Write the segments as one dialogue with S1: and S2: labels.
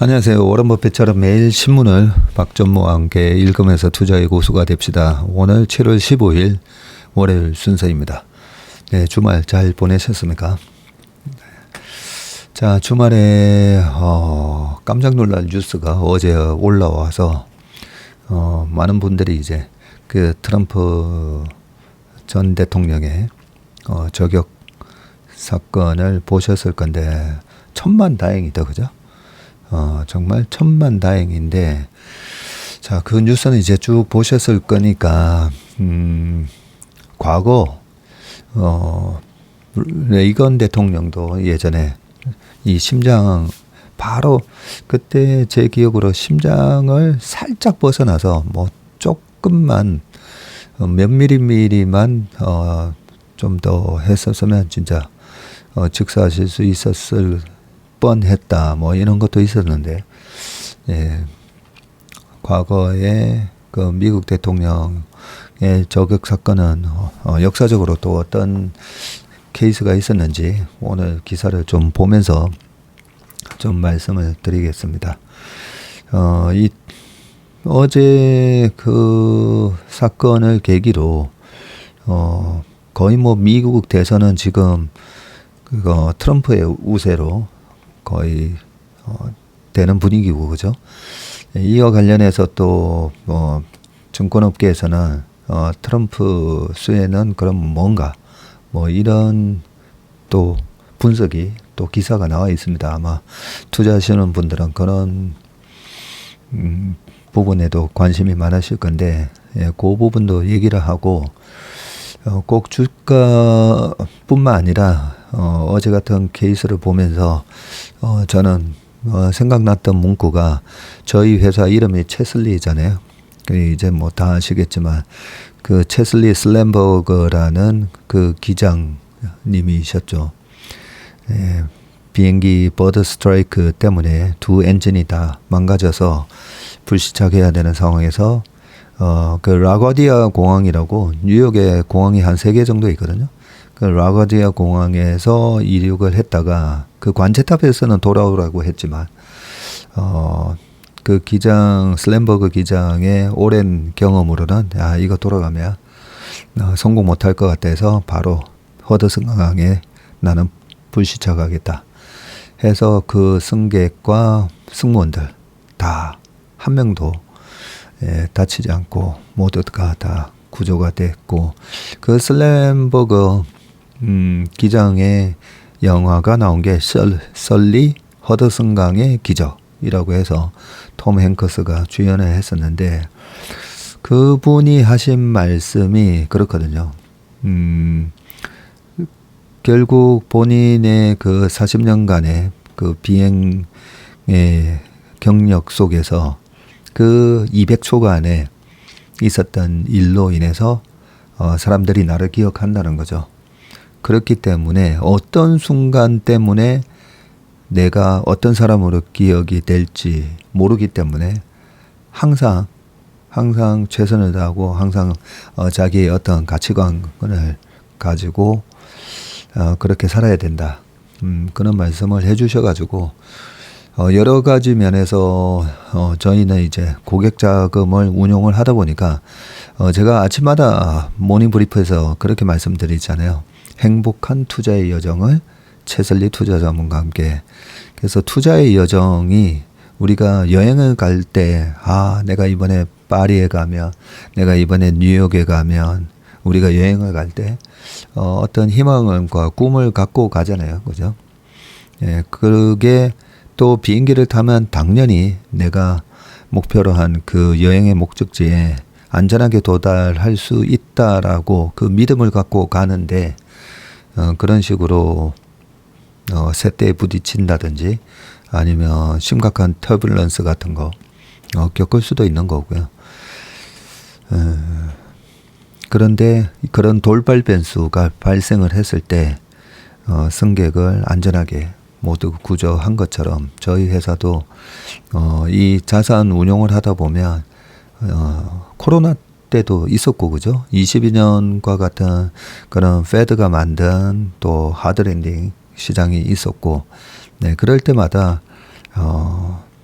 S1: 안녕하세요. 워런 버핏처럼 매일 신문을 박전무와 함께 읽으면서 투자의 고수가 됩시다. 오늘 7월 15일 월요일 순서입니다. 네, 주말 잘 보내셨습니까? 자, 주말에 깜짝 놀랄 뉴스가 어제 올라와서 많은 분들이 이제 그 트럼프 전 대통령의 저격 사건을 보셨을 건데 천만다행이다, 그죠? 정말 천만다행인데, 자, 그 뉴스는 이제 쭉 보셨을 거니까, 과거, 레이건 대통령도 예전에 이 심장, 바로 그때 제 기억으로 심장을 살짝 벗어나서 뭐 조금만, 몇 미리미리만, 좀 더 했었으면 진짜, 즉사하실 수 있었을 뻔했다, 뭐 이런 것도 있었는데, 예, 과거에 그 미국 대통령의 저격 사건은 역사적으로 또 어떤 케이스가 있었는지 오늘 기사를 좀 보면서 좀 말씀을 드리겠습니다. 어제 그 사건을 계기로 거의 뭐 미국 대선은 지금 그거 트럼프의 우세로 거의 되는 분위기고, 그죠? 이와 관련해서 또 증권업계에서는 트럼프 수혜는 그럼 뭔가 뭐 이런 또 분석이 또 기사가 나와 있습니다. 아마 투자하시는 분들은 그런 부분에도 관심이 많으실 건데, 예, 그 부분도 얘기를 하고, 꼭 주가뿐만 아니라 어제 같은 케이스를 보면서 저는 생각났던 문구가, 저희 회사 이름이 체슬리잖아요. 이제 뭐 다 아시겠지만 그 체슬리 슬램버그라는 그 기장님이셨죠. 예, 비행기 버드 스트라이크 때문에 두 엔진이 다 망가져서 불시착해야 되는 상황에서 그 라과디아 공항이라고, 뉴욕에 공항이 한 3개 정도 있거든요. 그 라과디아 공항에서 이륙을 했다가 그 관제탑에서는 돌아오라고 했지만 그 기장, 슬램버그 기장의 오랜 경험으로는 이거 돌아가면 성공 못할 것 같아서 바로 허드슨 강에 나는 불시착하겠다 해서 그 승객과 승무원들 다 한 명도 다치지 않고 모두가 다 구조가 됐고, 그 슬램버그 기장의 영화가 나온 게 설리 허드슨 강의 기적이라고 해서 톰 행크스가 주연을 했었는데, 그분이 하신 말씀이 그렇거든요. 결국 본인의 그 40년간의 그 비행의 경력 속에서 그 200초간에 있었던 일로 인해서 사람들이 나를 기억한다는 거죠. 그렇기 때문에 어떤 순간 때문에 내가 어떤 사람으로 기억이 될지 모르기 때문에 항상 최선을 다하고 항상 자기의 어떤 가치관을 가지고 그렇게 살아야 된다. 그런 말씀을 해주셔가지고 여러 가지 면에서 저희는 이제 고객 자금을 운용을 하다 보니까 제가 아침마다 모닝 브리프에서 그렇게 말씀드리잖아요. 행복한 투자의 여정을 체슬리 투자자문과 함께. 그래서 투자의 여정이, 우리가 여행을 갈 때 내가 이번에 파리에 가면, 내가 이번에 뉴욕에 가면, 우리가 여행을 갈 때 어떤 희망과 꿈을 갖고 가잖아요, 그죠? 예, 그게 또 비행기를 타면 당연히 내가 목표로 한 그 여행의 목적지에 안전하게 도달할 수 있다라고 그 믿음을 갖고 가는데, 그런 식으로 새떼에 부딪힌다든지 아니면 심각한 터뷸런스 같은 거 겪을 수도 있는 거고요. 그런데 그런 돌발 변수가 발생을 했을 때 승객을 안전하게 모두 구조한 것처럼, 저희 회사도 이 자산 운용을 하다 보면 코로나 때도 있었고, 그죠? 22년과 같은 그런 페드가 만든 또 하드랜딩 시장이 있었고, 네, 그럴 때마다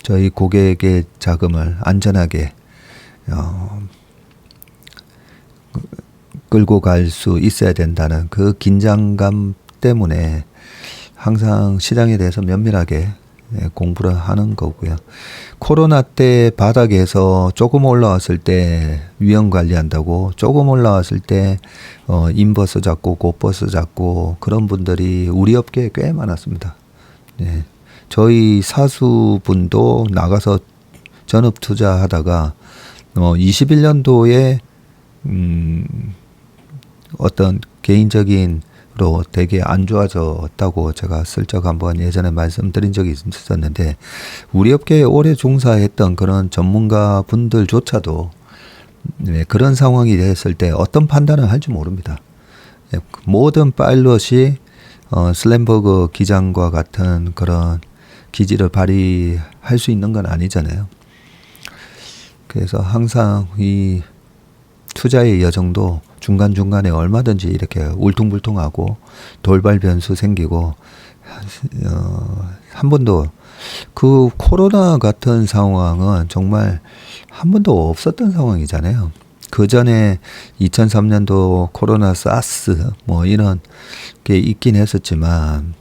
S1: 저희 고객의 자금을 안전하게 끌고 갈 수 있어야 된다는 그 긴장감 때문에 항상 시장에 대해서 면밀하게 공부를 하는 거고요. 코로나 때 바닥에서 조금 올라왔을 때 위험 관리한다고 조금 올라왔을 때 인버스 잡고 곧버스 잡고 그런 분들이 우리 업계에 꽤 많았습니다. 네. 저희 사수분도 나가서 전업 투자하다가 21년도에 어떤 개인적인 로 되게 안 좋아졌다고 제가 슬쩍 한번 예전에 말씀드린 적이 있었는데 우리 업계에 오래 종사했던 그런 전문가 분들조차도 그런 상황이 됐을 때 어떤 판단을 할지 모릅니다. 모든 파일럿이 슬램버그 기장과 같은 그런 기질을 발휘할 수 있는 건 아니잖아요. 그래서 항상 이 투자의 여정도 중간중간에 얼마든지 이렇게 울퉁불퉁하고 돌발 변수 생기고 한 번도 그 코로나 같은 상황은 정말 한 번도 없었던 상황이잖아요. 그 전에 2003년도 코로나 사스 뭐 이런 게 있긴 했었지만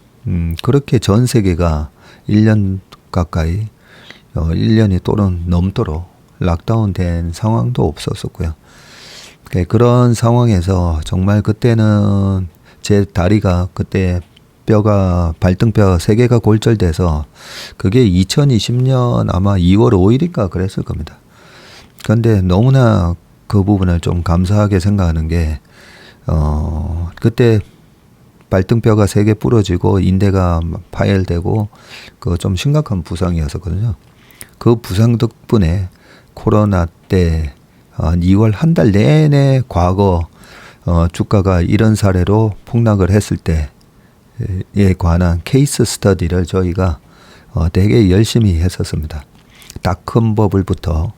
S1: 그렇게 전 세계가 1년 가까이 1년이 또는 넘도록 락다운 된 상황도 없었었고요. 그런 상황에서 정말 그때는 제 다리가 그때 뼈가 발등뼈 3개가 골절돼서 그게 2020년 아마 2월 5일인가 그랬을 겁니다. 그런데 너무나 그 부분을 좀 감사하게 생각하는 게 그때 발등뼈가 3개 부러지고 인대가 파열되고 그 좀 심각한 부상이었었거든요. 그 부상 덕분에 코로나 때 2월 한 달 내내 과거 주가가 이런 사례로 폭락을 했을 때에 관한 케이스 스터디를 저희가 되게 열심히 했었습니다. 닷컴 버블부터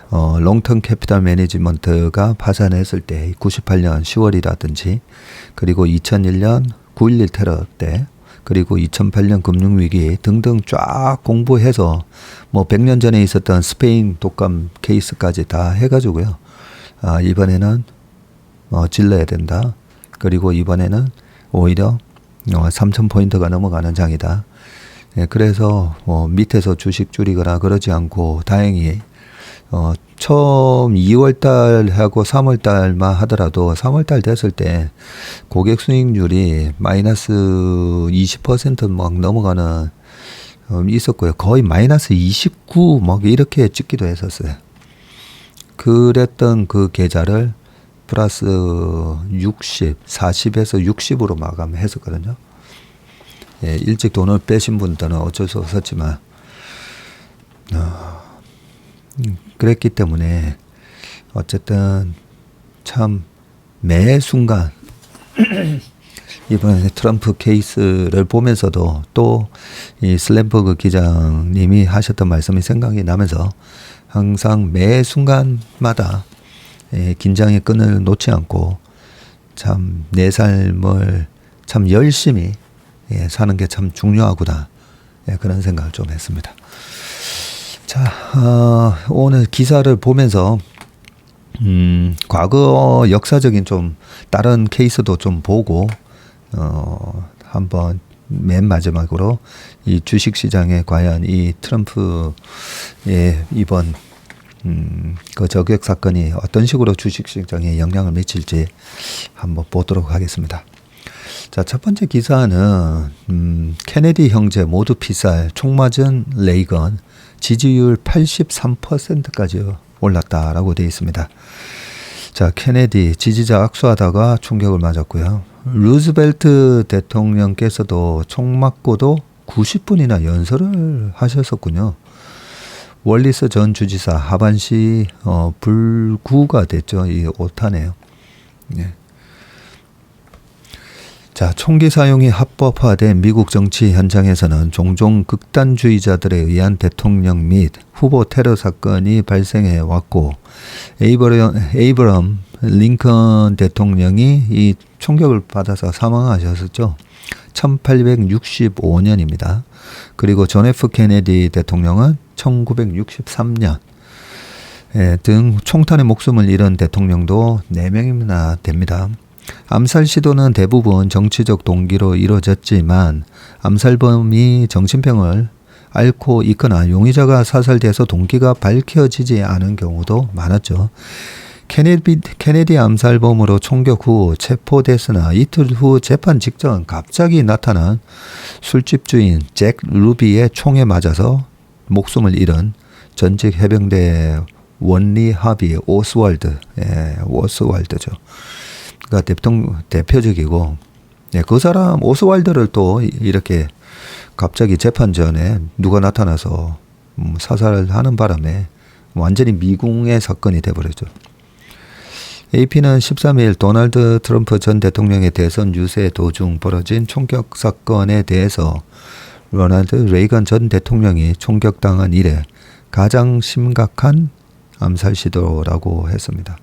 S1: 롱텀 캐피탈 매니지먼트가 파산했을 때 98년 10월이라든지 그리고 2001년 9.11 테러 때 그리고 2008년 금융위기 등등 쫙 공부해서 뭐 100년 전에 있었던 스페인 독감 케이스까지 다 해가지고요. 이번에는 질러야 된다. 그리고 이번에는 오히려 3,000포인트가 넘어가는 장이다. 그래서 밑에서 주식 줄이거나 그러지 않고 다행히 처음 2월달하고 3월달만 하더라도 3월달 됐을 때 고객 수익률이 마이너스 20% 막 넘어가는 있었고요. 거의 마이너스 29 막 이렇게 찍기도 했었어요. 그랬던 그 계좌를 플러스 60, 40에서 60으로 마감했었거든요. 예, 일찍 돈을 빼신 분들은 어쩔 수 없었지만 그랬기 때문에 어쨌든 참 매 순간 이번에 트럼프 케이스를 보면서도 또 이 슬램버그 기장님이 하셨던 말씀이 생각이 나면서 항상 매 순간마다 긴장의 끈을 놓지 않고 참 내 삶을 참 열심히 사는 게 참 중요하구나 그런 생각을 좀 했습니다. 자, 오늘 기사를 보면서 과거 역사적인 좀 다른 케이스도 좀 보고 한번 맨 마지막으로 이 주식시장에 과연 이 트럼프의 이번 그 저격 사건이 어떤 식으로 주식시장에 영향을 미칠지 한번 보도록 하겠습니다. 자, 첫 번째 기사는 케네디 형제 모두 피살 총 맞은 레이건 지지율 83%까지 올랐다라고 되어 있습니다. 자, 케네디 지지자 악수하다가 총격을 맞았고요. 루즈벨트 대통령께서도 총 맞고도 90분이나 연설을 하셨었군요. 월리스 전 주지사 하반시 불구가 됐죠. 이 오타네요. 네. 자, 총기 사용이 합법화된 미국 정치 현장에서는 종종 극단주의자들에 의한 대통령 및 후보 테러 사건이 발생해 왔고 에이브럼 링컨 대통령이 이 총격을 받아서 사망하셨었죠. 1865년입니다. 그리고 존 F 케네디 대통령은 1963년 등 총탄에 목숨을 잃은 대통령도 4명이나 됩니다. 암살 시도는 대부분 정치적 동기로 이루어졌지만 암살범이 정신병을 앓고 있거나 용의자가 사살돼서 동기가 밝혀지지 않은 경우도 많았죠. 케네디 암살범으로 총격 후 체포됐으나 이틀 후 재판 직전 갑자기 나타난 술집 주인 잭 루비의 총에 맞아서 목숨을 잃은 전직 해병대 원리 하비 오스왈드죠. 그러니까 대표적이고, 그 사람 오스왈드를 또 이렇게 갑자기 재판 전에 누가 나타나서 사살하는 바람에 완전히 미궁의 사건이 돼버렸죠. AP는 13일 도널드 트럼프 전 대통령의 대선 유세 도중 벌어진 총격 사건에 대해서 로널드 레이건 전 대통령이 총격당한 이래 가장 심각한 암살 시도라고 했습니다.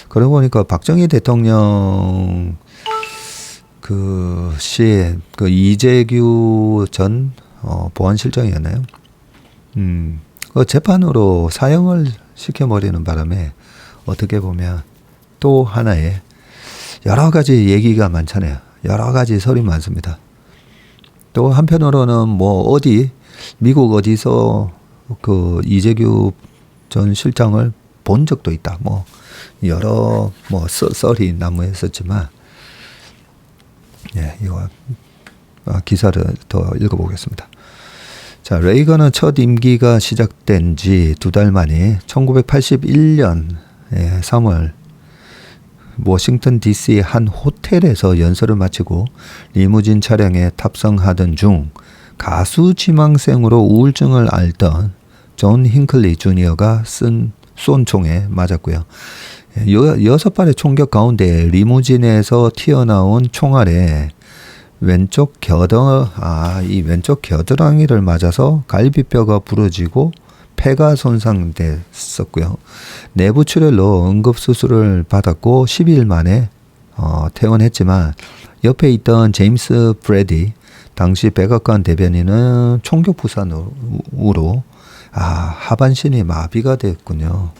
S1: 그러고 보니까 박정희 대통령 그 시에 그 이재규 전 보안실장이었나요? 그 재판으로 사형을 시켜버리는 바람에 어떻게 보면 또 하나의 여러 가지 얘기가 많잖아요. 여러 가지 설이 많습니다. 또 한편으로는 뭐 미국 어디서 그 이재규 전 실장을 본 적도 있다. 뭐 여러 썰이 난무했었지만, 이거 기사를 더 읽어보겠습니다. 자, 레이건은 첫 임기가 시작된 지 2달 만에 1981년 3월 워싱턴 DC의 한 호텔에서 연설을 마치고 리무진 차량에 탑승하던 중 가수 지망생으로 우울증을 앓던 존 힌클리 주니어가 쏜 총에 맞았고요. 6발의 총격 가운데 리무진에서 튀어나온 총알에 왼쪽 겨드랑이를 맞아서 갈비뼈가 부러지고 폐가 손상됐었고요. 내부 출혈로 응급수술을 받았고 12일 만에 퇴원했지만 옆에 있던 제임스 브래디 당시 백악관 대변인은 총격 부상으로 하반신이 마비가 됐군요.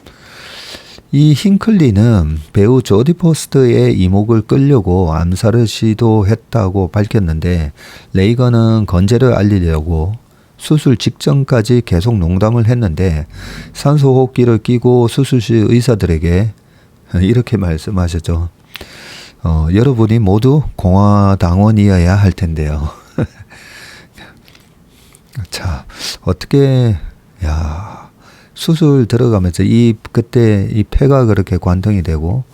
S1: 이 힌클리는 배우 조디 포스터의 이목을 끌려고 암살을 시도했다고 밝혔는데 레이건은 건재를 알리려고 수술 직전까지 계속 농담을 했는데 산소호흡기를 끼고 수술실 의사들에게 이렇게 말씀하셨죠. 여러분이 모두 공화당원이어야 할 텐데요. 자, 어떻게 수술 들어가면서 그때 이 폐가 그렇게 관통이 되고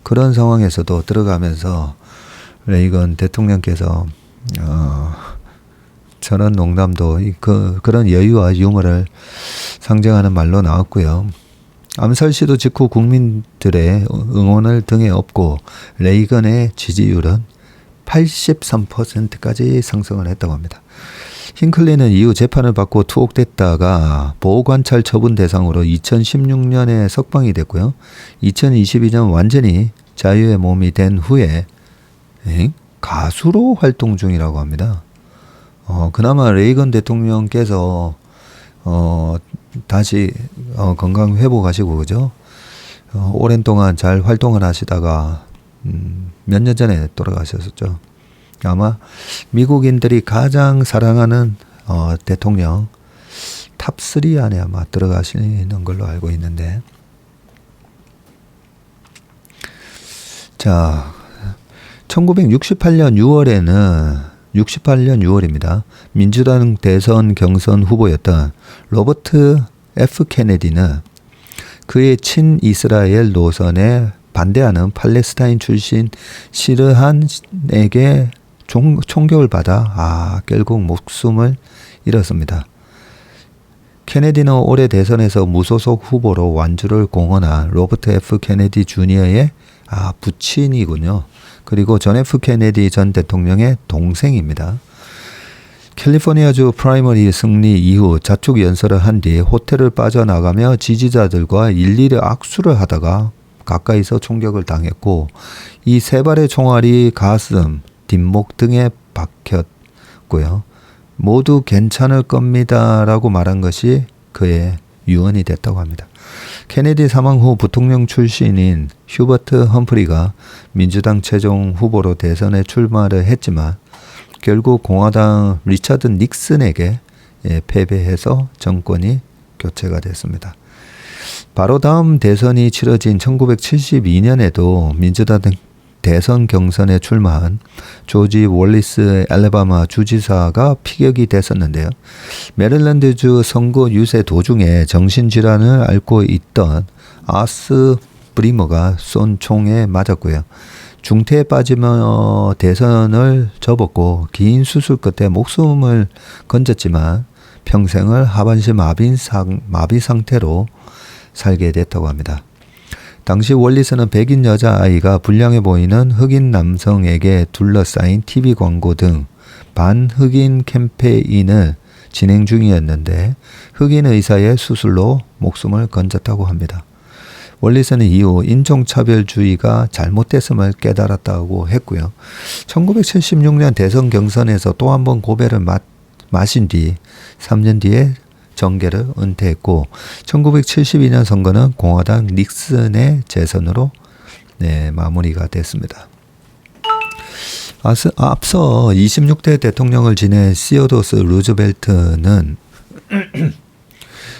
S1: 그런 상황에서도 들어가면서 레이건 대통령께서 저런 농담도 그런 여유와 유머를 상징하는 말로 나왔고요. 암살 시도 직후 국민들의 응원을 등에 업고 레이건의 지지율은 83%까지 상승을 했다고 합니다. 힌클리는 이후 재판을 받고 투옥됐다가 보호관찰 처분 대상으로 2016년에 석방이 됐고요. 2022년 완전히 자유의 몸이 된 후에 가수로 활동 중이라고 합니다. 그나마 레이건 대통령께서 다시 건강 회복하시고 그죠? 오랜 동안 잘 활동을 하시다가 몇 년 전에 돌아가셨었죠. 아마 미국인들이 가장 사랑하는 대통령 탑3 안에 아마 들어가시는 걸로 알고 있는데, 자, 1968년 6월입니다. 민주당 대선 경선 후보였던 로버트 F 케네디는 그의 친이스라엘 노선에 반대하는 팔레스타인 출신 시르한에게 총격을 받아 결국 목숨을 잃었습니다. 케네디는 올해 대선에서 무소속 후보로 완주를 공언한 로버트 F 케네디 주니어의 부친이군요. 그리고 존 F 케네디 전 대통령의 동생입니다. 캘리포니아주 프라이머리 승리 이후 자축 연설을 한 뒤 호텔을 빠져나가며 지지자들과 일일이 악수를 하다가 가까이서 총격을 당했고, 이 3발의 총알이 가슴, 뒷목 등에 박혔고요. 모두 괜찮을 겁니다라고 말한 것이 그의 유언이 됐다고 합니다. 케네디 사망 후 부통령 출신인 휴버트 험프리가 민주당 최종 후보로 대선에 출마를 했지만 결국 공화당 리처드 닉슨에게 패배해서 정권이 교체가 됐습니다. 바로 다음 대선이 치러진 1972년에도 민주당 대선 경선에 출마한 조지 월리스 알래바마 주지사가 피격이 됐었는데요. 메릴랜드주 선거 유세 도중에 정신질환을 앓고 있던 아스 브리머가 쏜 총에 맞았고요. 중태에 빠지며 대선을 접었고 긴 수술 끝에 목숨을 건졌지만 평생을 하반신 마비 상태로 살게 됐다고 합니다. 당시 월리스는 백인 여자아이가 불량해 보이는 흑인 남성에게 둘러싸인 TV 광고 등 반흑인 캠페인을 진행 중이었는데 흑인 의사의 수술로 목숨을 건졌다고 합니다. 월리스는 이후 인종차별주의가 잘못됐음을 깨달았다고 했고요. 1976년 대선 경선에서 또 한 번 고배를 마신 뒤 3년 뒤에 정계를 은퇴했고 1972년 선거는 공화당 닉슨의 재선으로 마무리가 됐습니다. 앞서 26대 대통령을 지낸 시어도스 루즈벨트는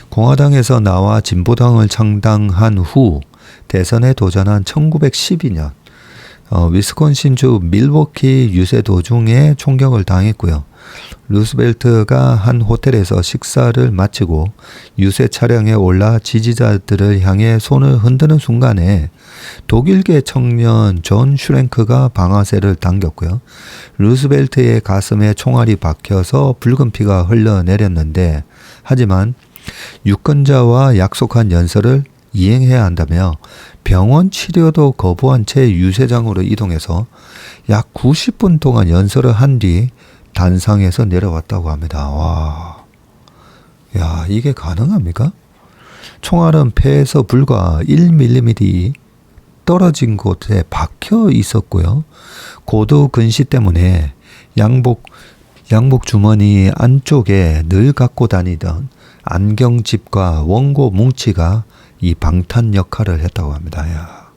S1: 공화당에서 나와 진보당을 창당한 후 대선에 도전한 1912년 위스콘신주 밀워키 유세 도중에 총격을 당했고요. 루스벨트가 한 호텔에서 식사를 마치고 유세 차량에 올라 지지자들을 향해 손을 흔드는 순간에 독일계 청년 존 슈랭크가 방아쇠를 당겼고요. 루스벨트의 가슴에 총알이 박혀서 붉은 피가 흘러내렸는데 하지만 유권자와 약속한 연설을 이행해야 한다며 병원 치료도 거부한 채 유세장으로 이동해서 약 90분 동안 연설을 한 뒤 단상에서 내려왔다고 합니다. 와, 야, 이게 가능합니까? 총알은 폐에서 불과 1mm 떨어진 곳에 박혀 있었고요. 고도 근시 때문에 양복 주머니 안쪽에 늘 갖고 다니던 안경집과 원고 뭉치가 이 방탄 역할을 했다고 합니다. 야.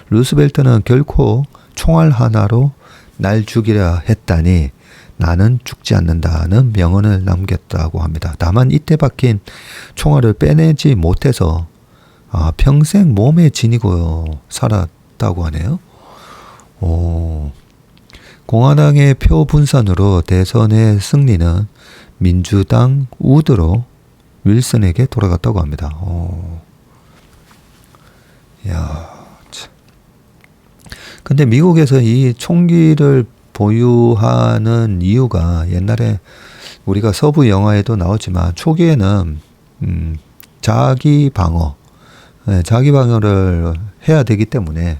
S1: 루스벨트는 결코 총알 하나로 날 죽이려 했다니 나는 죽지 않는다는 명언을 남겼다고 합니다. 다만 이때 박힌 총알을 빼내지 못해서 평생 몸에 지니고 살았다고 하네요. 공화당의 표 분산으로 대선의 승리는 민주당 우드로 윌슨에게 돌아갔다고 합니다. 야, 참. 근데 미국에서 이 총기를 보유하는 이유가 옛날에 우리가 서부 영화에도 나오지만 초기에는 자기 방어를 해야 되기 때문에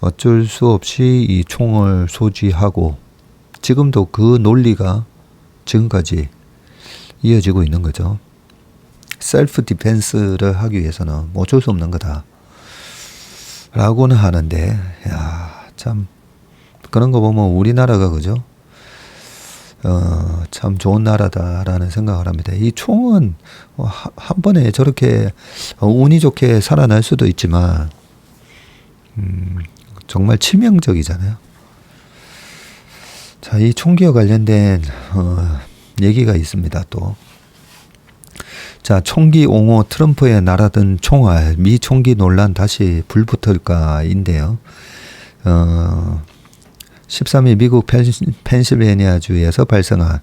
S1: 어쩔 수 없이 이 총을 소지하고 지금도 그 논리가 지금까지 이어지고 있는 거죠. 셀프 디펜스를 하기 위해서는 어쩔 수 없는 거다 라고는 하는데, 야, 참 그런 거 보면 우리나라가 그죠? 참 좋은 나라다라는 생각을 합니다. 이 총은 한 번에 저렇게 운이 좋게 살아날 수도 있지만 정말 치명적이잖아요. 자, 이 총기와 관련된 얘기가 있습니다. 또 자, 총기 옹호 트럼프의 날아든 총알 미 총기 논란 다시 불붙을까인데요. 13일 미국 펜실베니아주에서 발생한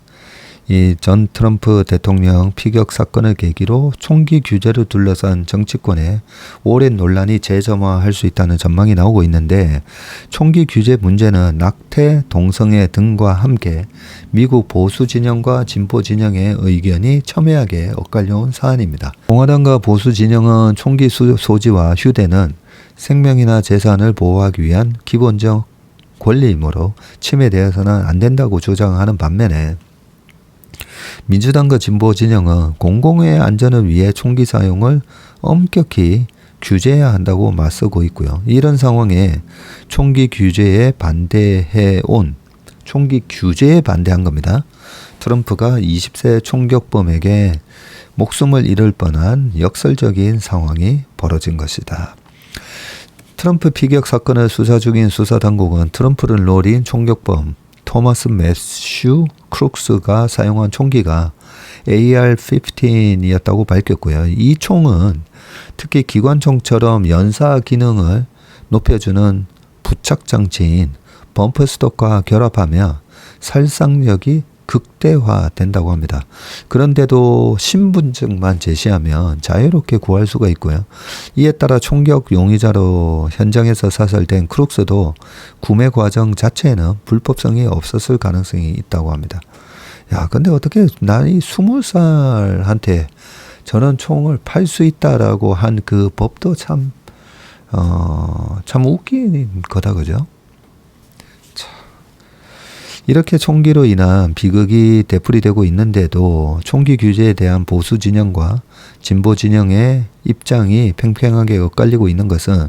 S1: 이 전 트럼프 대통령 피격 사건을 계기로 총기 규제를 둘러싼 정치권의 오랜 논란이 재점화할 수 있다는 전망이 나오고 있는데 총기 규제 문제는 낙태, 동성애 등과 함께 미국 보수 진영과 진보 진영의 의견이 첨예하게 엇갈려온 사안입니다. 공화당과 보수 진영은 총기 소지와 휴대는 생명이나 재산을 보호하기 위한 기본적 권리이므로 침해되어서는 안 된다고 주장하는 반면에 민주당과 진보 진영은 공공의 안전을 위해 총기 사용을 엄격히 규제해야 한다고 맞서고 있고요. 이런 상황에 총기 규제에 반대해온 총기 규제에 반대한 겁니다. 트럼프가 20세 총격범에게 목숨을 잃을 뻔한 역설적인 상황이 벌어진 것이다. 트럼프 피격 사건을 수사 중인 수사당국은 트럼프를 노린 총격범 토마스 매슈 크룩스가 사용한 총기가 AR-15이었다고 밝혔고요. 이 총은 특히 기관총처럼 연사 기능을 높여주는 부착장치인 범퍼스톡과 결합하며 살상력이 극대화된다고 합니다. 그런데도 신분증만 제시하면 자유롭게 구할 수가 있고요. 이에 따라 총격 용의자로 현장에서 사살된 크룩스도 구매 과정 자체에는 불법성이 없었을 가능성이 있다고 합니다. 야, 근데 어떻게 나이 20살한테 저런 총을 팔 수 있다라고 한 그 법도 참 웃긴 거다, 그죠? 이렇게 총기로 인한 비극이 되풀이되고 있는데도 총기 규제에 대한 보수 진영과 진보 진영의 입장이 팽팽하게 엇갈리고 있는 것은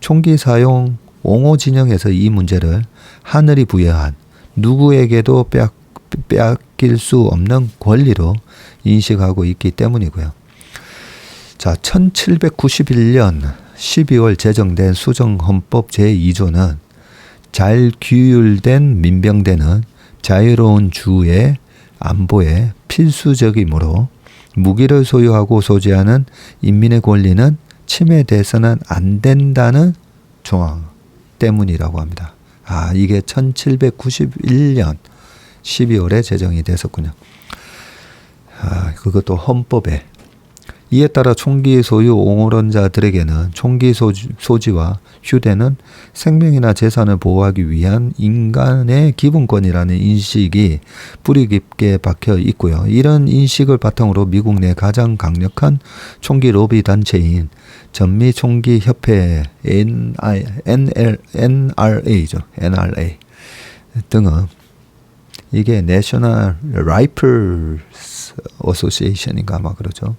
S1: 총기 사용 옹호 진영에서 이 문제를 하늘이 부여한 누구에게도 빼앗길 수 없는 권리로 인식하고 있기 때문이고요. 자, 1791년 12월 제정된 수정헌법 제2조는 잘 규율된 민병대는 자유로운 주의 안보에 필수적이므로 무기를 소유하고 소지하는 인민의 권리는 침해돼서는 안 된다는 조항 때문이라고 합니다. 아, 이게 1791년 12월에 제정이 됐었군요. 아, 그것도 헌법에. 이에 따라 총기 소유 옹호론자들에게는 총기 소지와 휴대는 생명이나 재산을 보호하기 위한 인간의 기본권이라는 인식이 뿌리 깊게 박혀 있고요. 이런 인식을 바탕으로 미국 내 가장 강력한 총기 로비 단체인 전미총기협회 NRA죠. NRA 등은 이게 National Rifles Association인가 아마 그러죠.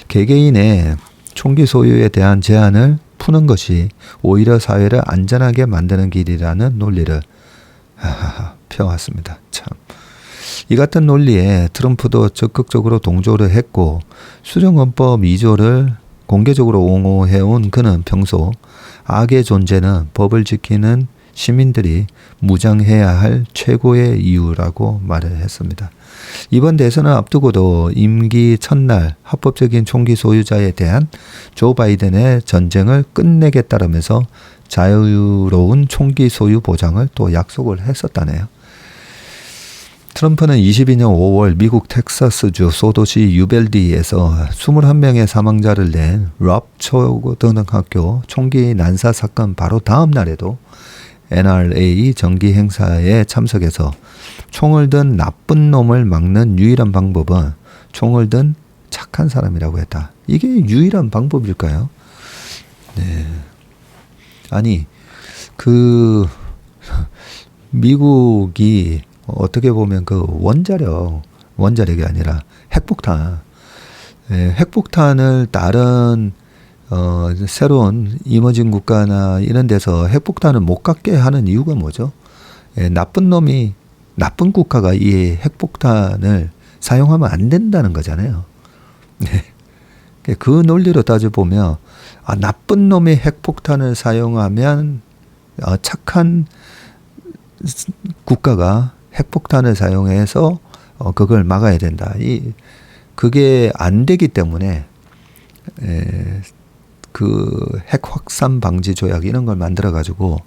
S1: 개개인의 총기 소유에 대한 제한을 푸는 것이 오히려 사회를 안전하게 만드는 길이라는 논리를 펴왔습니다. 참. 이 같은 논리에 트럼프도 적극적으로 동조를 했고 수정헌법 2조를 공개적으로 옹호해온 그는 평소 악의 존재는 법을 지키는 시민들이 무장해야 할 최고의 이유라고 말을 했습니다. 이번 대선을 앞두고도 임기 첫날 합법적인 총기 소유자에 대한 조 바이든의 전쟁을 끝내겠다라면서 자유로운 총기 소유 보장을 또 약속을 했었다네요. 트럼프는 22년 5월 미국 텍사스주 소도시 유벨디에서 21명의 사망자를 낸 럽 초고등학교 총기 난사 사건 바로 다음 날에도 NRA 정기 행사에 참석해서 총을 든 나쁜 놈을 막는 유일한 방법은 총을 든 착한 사람이라고 했다. 이게 유일한 방법일까요? 네. 아니, 미국이 어떻게 보면 원자력이 아니라 핵폭탄, 핵폭탄을 다른 새로운 이머징 국가나 이런 데서 핵폭탄을 못 갖게 하는 이유가 뭐죠? 나쁜 국가가 이 핵폭탄을 사용하면 안 된다는 거잖아요. 그 논리로 따져보면 나쁜 놈이 핵폭탄을 사용하면 착한 국가가 핵폭탄을 사용해서 그걸 막아야 된다. 그게 안 되기 때문에 그 핵 확산 방지 조약 이런 걸 만들어 가지고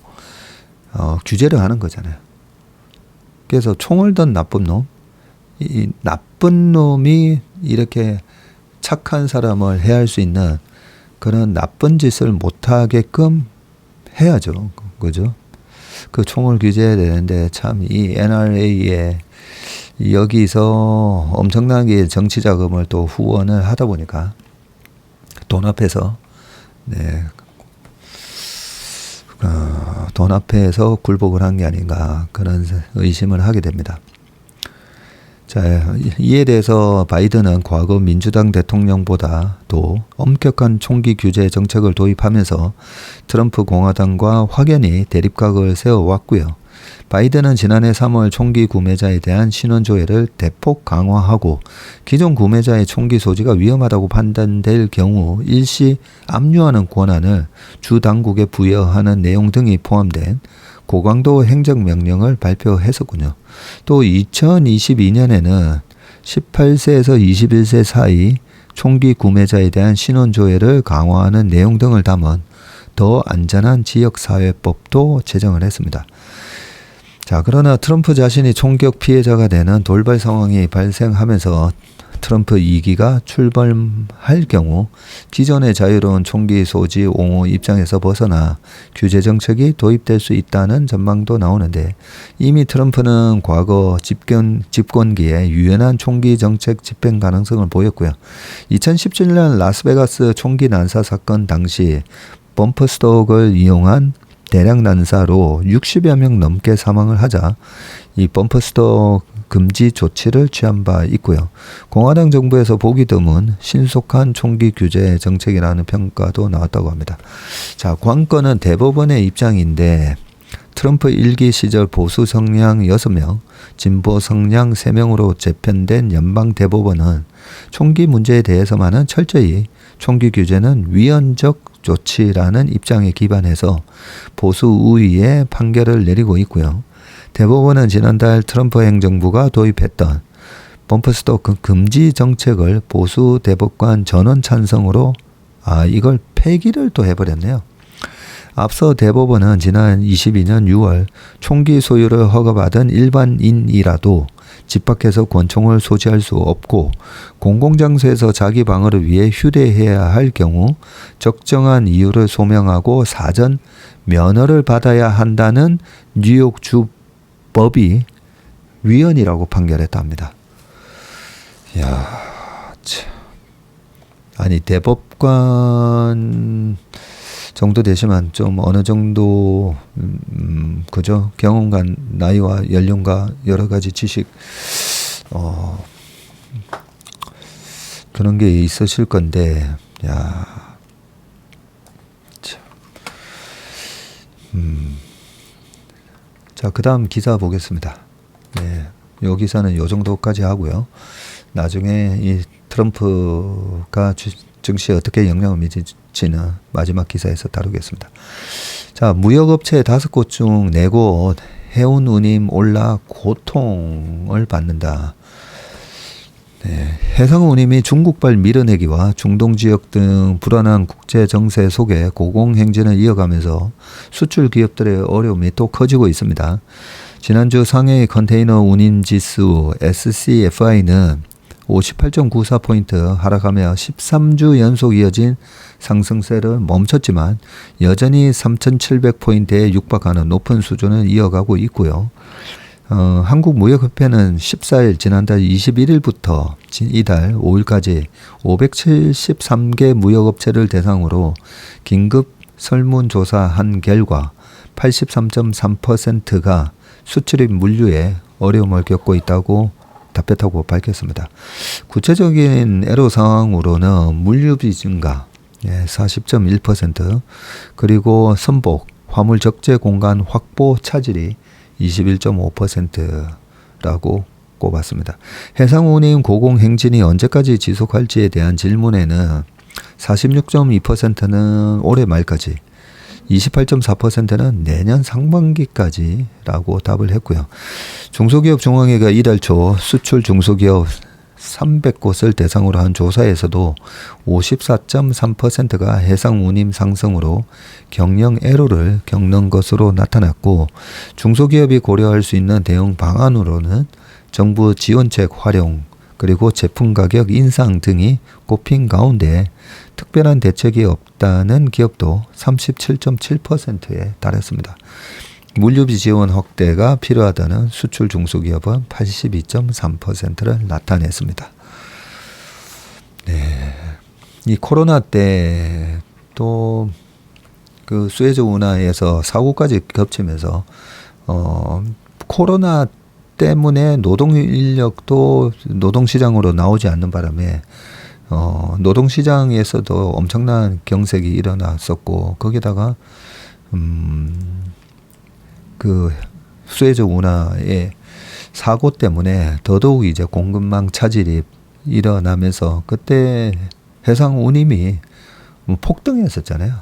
S1: 규제를 하는 거잖아요. 그래서 총을 든 나쁜 놈, 이 나쁜 놈이 이렇게 착한 사람을 해할 수 있는 그런 나쁜 짓을 못 하게끔 해야죠. 그죠? 그 총을 규제해야 되는데 참 이 NRA에 여기서 엄청나게 정치 자금을 또 후원을 하다 보니까 돈 앞에서 돈 앞에서 굴복을 한 게 아닌가 그런 의심을 하게 됩니다. 자, 이에 대해서 바이든은 과거 민주당 대통령보다도 엄격한 총기 규제 정책을 도입하면서 트럼프 공화당과 확연히 대립각을 세워왔고요. 바이든은 지난해 3월 총기 구매자에 대한 신원 조회를 대폭 강화하고 기존 구매자의 총기 소지가 위험하다고 판단될 경우 일시 압류하는 권한을 주 당국에 부여하는 내용 등이 포함된 고강도 행정명령을 발표했었군요. 또 2022년에는 18세에서 21세 사이 총기 구매자에 대한 신원 조회를 강화하는 내용 등을 담은 더 안전한 지역사회법도 제정을 했습니다. 자, 그러나 트럼프 자신이 총격 피해자가 되는 돌발 상황이 발생하면서 트럼프 2기가 출범할 경우 기존의 자유로운 총기 소지 옹호 입장에서 벗어나 규제 정책이 도입될 수 있다는 전망도 나오는데, 이미 트럼프는 과거 집권기에 유연한 총기 정책 집행 가능성을 보였고요. 2017년 라스베가스 총기 난사 사건 당시 범퍼스톡을 이용한 대량 난사로 60여 명 넘게 사망을 하자 이 범퍼스톡 금지 조치를 취한 바 있고요. 공화당 정부에서 보기 드문 신속한 총기 규제 정책이라는 평가도 나왔다고 합니다. 자, 관건은 대법원의 입장인데, 트럼프 1기 시절 보수 성향 6명, 진보 성향 3명으로 재편된 연방 대법원은 총기 문제에 대해서만은 철저히 총기 규제는 위헌적 조치라는 입장에 기반해서 보수 우위의 판결을 내리고 있고요. 대법원은 지난달 트럼프 행정부가 도입했던 범퍼스톡 금지 정책을 보수 대법관 전원 찬성으로 이걸 폐기를 또 해버렸네요. 앞서 대법원은 지난 22년 6월 총기 소유를 허가받은 일반인이라도 집 밖에서 권총을 소지할 수 없고 공공장소에서 자기 방어를 위해 휴대해야 할 경우 적정한 이유를 소명하고 사전 면허를 받아야 한다는 뉴욕주 법이 위헌이라고 판결했답니다. 이야, 참. 아니, 대법관 정도 되시면 좀 어느 정도 그죠? 경험과 나이와 연령과 여러 가지 지식 그런 게 있으실 건데, 야, 참. 자, 그 다음 기사 보겠습니다. 네, 요 기사는 요 정도까지 하고요. 나중에 이 트럼프가 증시에 어떻게 영향을 미칠지는 마지막 기사에서 다루겠습니다. 자, 무역업체 5곳 중 4곳 해운 운임 올라 고통을 받는다. 네, 해상 운임이 중국발 밀어내기와 중동 지역 등 불안한 국제 정세 속에 고공행진을 이어가면서 수출 기업들의 어려움이 또 커지고 있습니다. 지난주 상해 컨테이너 운임 지수 SCFI는 58.94포인트 하락하며 13주 연속 이어진 상승세를 멈췄지만 여전히 3,700포인트에 육박하는 높은 수준을 이어가고 있고요. 한국무역협회는 14일 지난달 21일부터 이달 5일까지 573개 무역업체를 대상으로 긴급 설문조사한 결과 83.3%가 수출입 물류에 어려움을 겪고 있다고 답했다고 밝혔습니다. 구체적인 애로사항으로는 물류비 증가 40.1%, 그리고 선복, 화물 적재 공간 확보 차질이 21.5%라고 꼽았습니다. 해상운임 고공행진이 언제까지 지속할지에 대한 질문에는 46.2%는 올해 말까지, 28.4%는 내년 상반기까지라고 답을 했고요. 중소기업 중앙회가 이달 초 수출 중소기업 300곳을 대상으로 한 조사에서도 54.3%가 해상 운임 상승으로 경영 애로를 겪는 것으로 나타났고, 중소기업이 고려할 수 있는 대응 방안으로는 정부 지원책 활용, 그리고 제품 가격 인상 등이 꼽힌 가운데 특별한 대책이 없다는 기업도 37.7%에 달했습니다. 물류비 지원 확대가 필요하다는 수출 중소기업은 82.3%를 나타냈습니다. 네, 이 코로나 때 또 그 수에즈 운하에서 사고까지 겹치면서 코로나 때문에 노동 인력도 노동시장으로 나오지 않는 바람에 노동시장에서도 엄청난 경색이 일어났었고, 거기다가 그 수에즈 운하의 사고 때문에 더더욱 이제 공급망 차질이 일어나면서 그때 해상 운임이 폭등했었잖아요.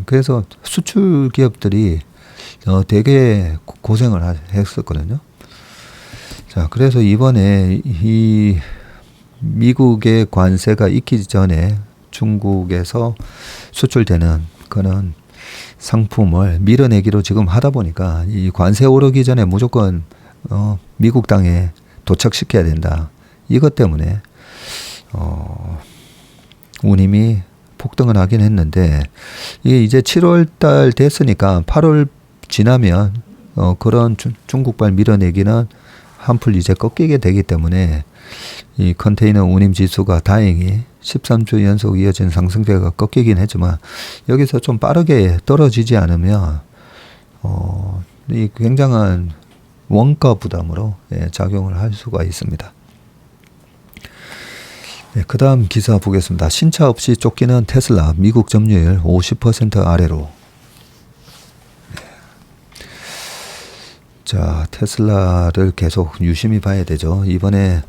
S1: 그래서 수출 기업들이 되게 고생을 했었거든요. 자, 그래서 이번에 이 미국의 관세가 있기 전에 중국에서 수출되는 그런 상품을 밀어내기로 지금 하다 보니까 이 관세 오르기 전에 무조건 미국 땅에 도착시켜야 된다. 이것 때문에 운임이 폭등을 하긴 했는데 이게 이제 7월 달 됐으니까 8월 지나면 그런 중국발 밀어내기는 한풀 이제 꺾이게 되기 때문에 이 컨테이너 운임 지수가 다행히 13주 연속 이어진 상승세가 꺾이긴 했지만 여기서 좀 빠르게 떨어지지 않으면 이 굉장한 원가 부담으로 작용을 할 수가 있습니다. 네, 그 다음 기사 보겠습니다. 신차 없이 쫓기는 테슬라 미국 점유율 50% 아래로. 자, 테슬라를 계속 유심히 봐야 되죠. 이번에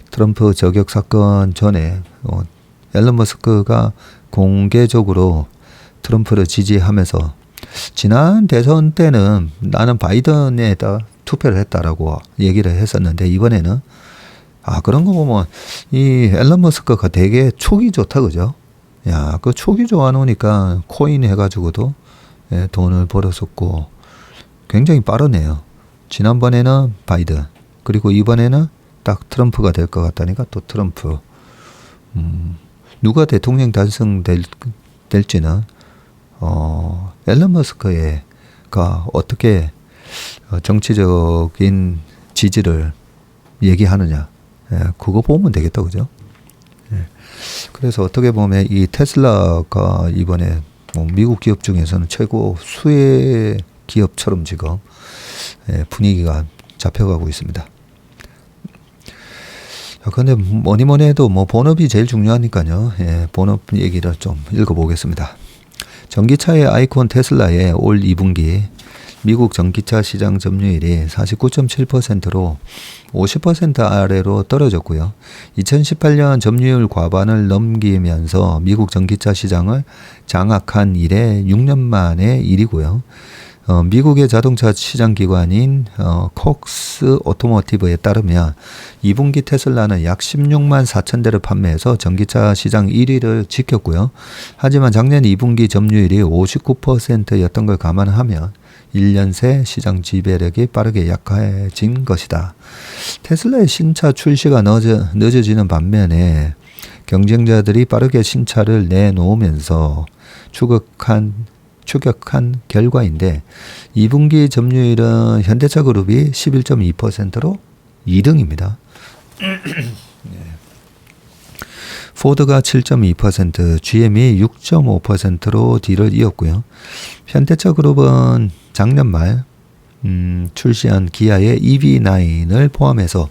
S1: 트럼프 저격 사건 전에 앨런 머스크가 공개적으로 트럼프를 지지하면서 지난 대선 때는 나는 바이든에다 투표를 했다라고 얘기를 했었는데 이번에는 그런 거 보면 이 앨런 머스크가 되게 촉이 좋다 그죠? 야, 그 촉이 좋아 놓으니까 코인 해가지고도 돈을 벌었었고 굉장히 빠르네요. 지난번에는 바이든 그리고 이번에는 딱 트럼프가 될 것 같다니까 또 트럼프. 누가 대통령 당선될지는 앨런 머스크가 어떻게 정치적인 지지를 얘기하느냐. 그거 보면 되겠다 그죠? 그래서 어떻게 보면 이 테슬라가 이번에 미국 기업 중에서는 최고 수혜 기업처럼 지금 분위기가 잡혀가고 있습니다. 그런데 뭐니 해도 본업이 제일 중요하니까요. 본업 얘기를 좀 읽어보겠습니다. 전기차의 아이콘 테슬라의 올 2분기 미국 전기차 시장 점유율이 49.7%로 50% 아래로 떨어졌고요. 2018년 점유율 과반을 넘기면서 미국 전기차 시장을 장악한 이래 6년 만의 일이고요. 미국의 자동차 시장 기관인 콕스 오토모티브에 따르면 2분기 테슬라는 약 16만 4천 대를 판매해서 전기차 시장 1위를 지켰고요. 하지만 작년 2분기 점유율이 59%였던 걸 감안하면 1년 새 시장 지배력이 빠르게 약해진 것이다. 테슬라의 신차 출시가 늦어지는 반면에 경쟁자들이 빠르게 신차를 내놓으면서 추격한 결과인데 2분기 점유율은 현대차 그룹이 11.2%로 2등입니다. 포드가 7.2%, GM이 6.5%로 뒤를 이었고요. 현대차 그룹은 작년 말 출시한 기아의 EV9을 포함해서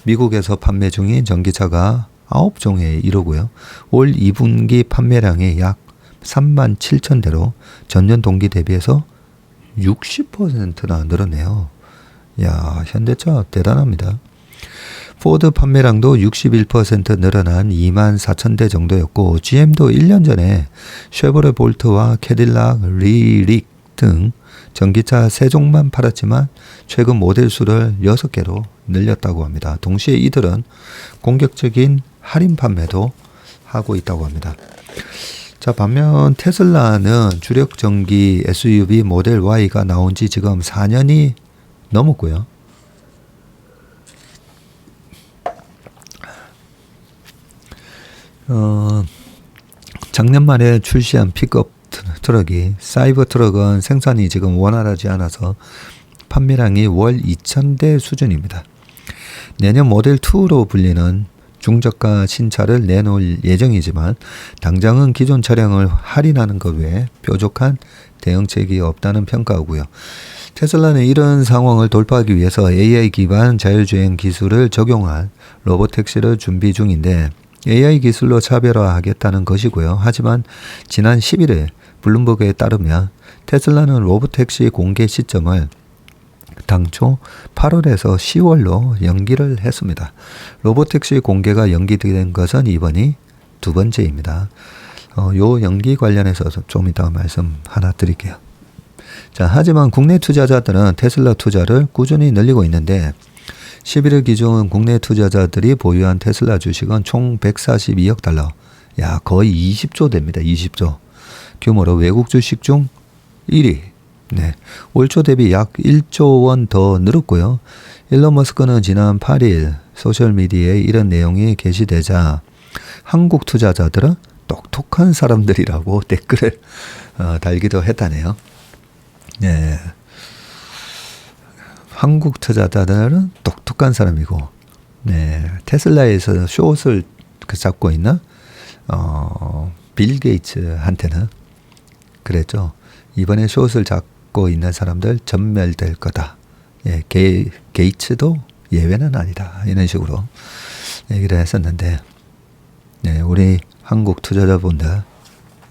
S1: 미국에서 판매 중인 전기차가 9종에 이르고요. 올 2분기 판매량이 약 3만 7천 대로 전년 동기 대비해서 60%나 늘었네요. 야, 현대차 대단합니다. 포드 판매량도 61% 늘어난 2만 4천 대 정도였고 GM도 1년 전에 쉐보레 볼트와 캐딜락 리릭 등 전기차 3종만 팔았지만 최근 모델 수를 6개로 늘렸다고 합니다. 동시에 이들은 공격적인 할인 판매도 하고 있다고 합니다. 자, 반면 테슬라는 주력 전기 SUV 모델 Y가 나온 지 지금 4년이 넘었고요. 작년 말에 출시한 픽업 트럭이 사이버 트럭은 생산이 지금 원활하지 않아서 판매량이 월 2,000대 수준입니다. 내년 모델 2로 불리는 중저가 신차를 내놓을 예정이지만 당장은 기존 차량을 할인하는 것 외에 뾰족한 대응책이 없다는 평가고요. 테슬라는 이런 상황을 돌파하기 위해서 AI 기반 자율주행 기술을 적용한 로보택시를 준비 중인데 AI 기술로 차별화하겠다는 것이고요. 하지만 지난 11일 블룸버그에 따르면 테슬라는 로보택시 공개 시점을 당초 8월에서 10월로 연기를 했습니다. 로보택시 공개가 연기된 것은 이번이 두 번째입니다. 요 연기 관련해서 좀 이따 말씀 하나 드릴게요. 자, 하지만 국내 투자자들은 테슬라 투자를 꾸준히 늘리고 있는데 11일 기준 국내 투자자들이 보유한 테슬라 주식은 총 142억 달러. 야, 거의 20조 됩니다. 20조. 규모로 외국 주식 중 1위. 네. 올 초 대비 약 1조 원 더 늘었고요. 일론 머스크는 지난 8일 소셜미디어에 이런 내용이 게시되자 한국 투자자들은 똑똑한 사람들이라고 댓글을 달기도 했다네요. 네. 한국 투자자들은 똑똑한 사람이고, 네. 테슬라에서 숏을 잡고 있는 빌 게이츠한테는 그랬죠. 이번에 숏을 잡고 있는 사람들 전멸될 거다. 예, 게이츠도 예외는 아니다. 이런 식으로 얘기를 했었는데, 네, 우리 한국 투자자분들,